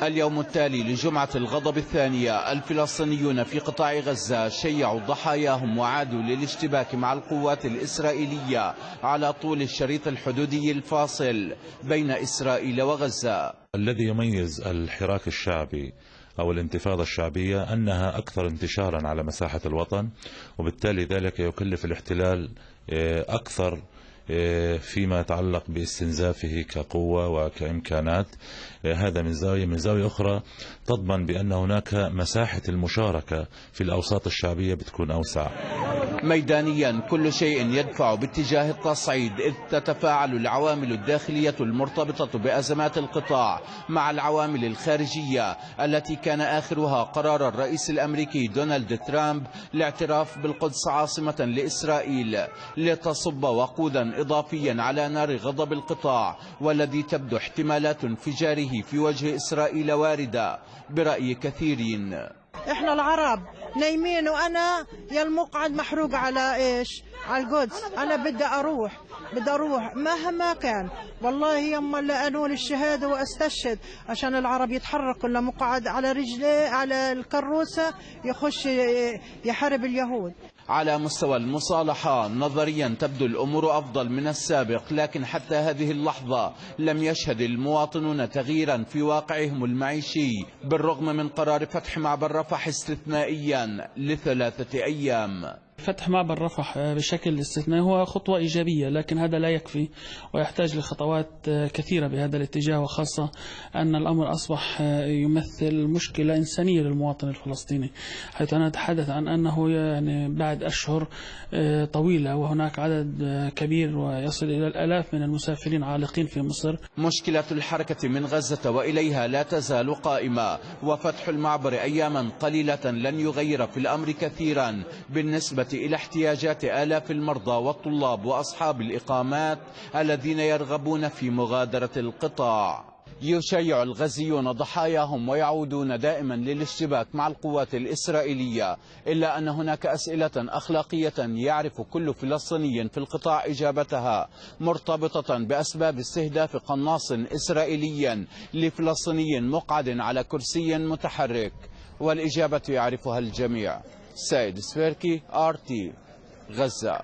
اليوم التالي لجمعة الغضب الثانية، الفلسطينيون في قطاع غزة شيعوا ضحاياهم وعادوا للاشتباك مع القوات الإسرائيلية على طول الشريط الحدودي الفاصل بين إسرائيل وغزة. الذي يميز الحراك الشعبي أو الانتفاضة الشعبية أنها أكثر انتشارا على مساحة الوطن، وبالتالي ذلك يكلف الاحتلال أكثر فيما يتعلق باستنزافه كقوة وكإمكانات. هذا من زاوية أخرى تضمن بأن هناك مساحة المشاركة في الأوساط الشعبية بتكون أوسع. ميدانيا كل شيء يدفع باتجاه التصعيد، إذ تتفاعل العوامل الداخلية المرتبطة بأزمات القطاع مع العوامل الخارجية التي كان آخرها قرار الرئيس الأمريكي دونالد ترامب لاعتراف بالقدس عاصمة لإسرائيل، لتصب وقودا إضافيا على نار غضب القطاع، والذي تبدو احتمالات انفجاره في وجه إسرائيل واردة برأي كثيرين. احنا العرب نايمين وانا يا المقعد محروق على ايش؟ على القدس. انا بدي اروح مهما كان، والله يما اللي قالوا لي الشهاده واستشهد عشان العرب يتحركوا الا مقعد على رجليه على الكروسه يخش يحارب اليهود. على مستوى المصالحة نظريا تبدو الأمور أفضل من السابق، لكن حتى هذه اللحظة لم يشهد المواطنون تغييرا في واقعهم المعيشي، بالرغم من قرار فتح معبر رفح استثنائيا ل3 أيام. فتح معبر رفح بشكل استثنائي هو خطوة إيجابية، لكن هذا لا يكفي ويحتاج لخطوات كثيرة بهذا الاتجاه، وخاصة أن الأمر أصبح يمثل مشكلة إنسانية للمواطن الفلسطيني، حيث أنا أتحدث عن أنه يعني بعد أشهر طويلة وهناك عدد كبير ويصل إلى الآلاف من المسافرين عالقين في مصر. مشكلة الحركة من غزة وإليها لا تزال قائمة، وفتح المعبر أياما قليلة لن يغير في الأمر كثيرا بالنسبة إلى احتياجات آلاف المرضى والطلاب وأصحاب الإقامات الذين يرغبون في مغادرة القطاع. يشيع الغزيون ضحاياهم ويعودون دائما للاشتباك مع القوات الإسرائيلية، إلا أن هناك أسئلة أخلاقية يعرف كل فلسطيني في القطاع إجابتها، مرتبطة بأسباب استهداف قناص إسرائيلي لفلسطيني مقعد على كرسي متحرك، والإجابة يعرفها الجميع. سيد سفيركي، RT، غزة.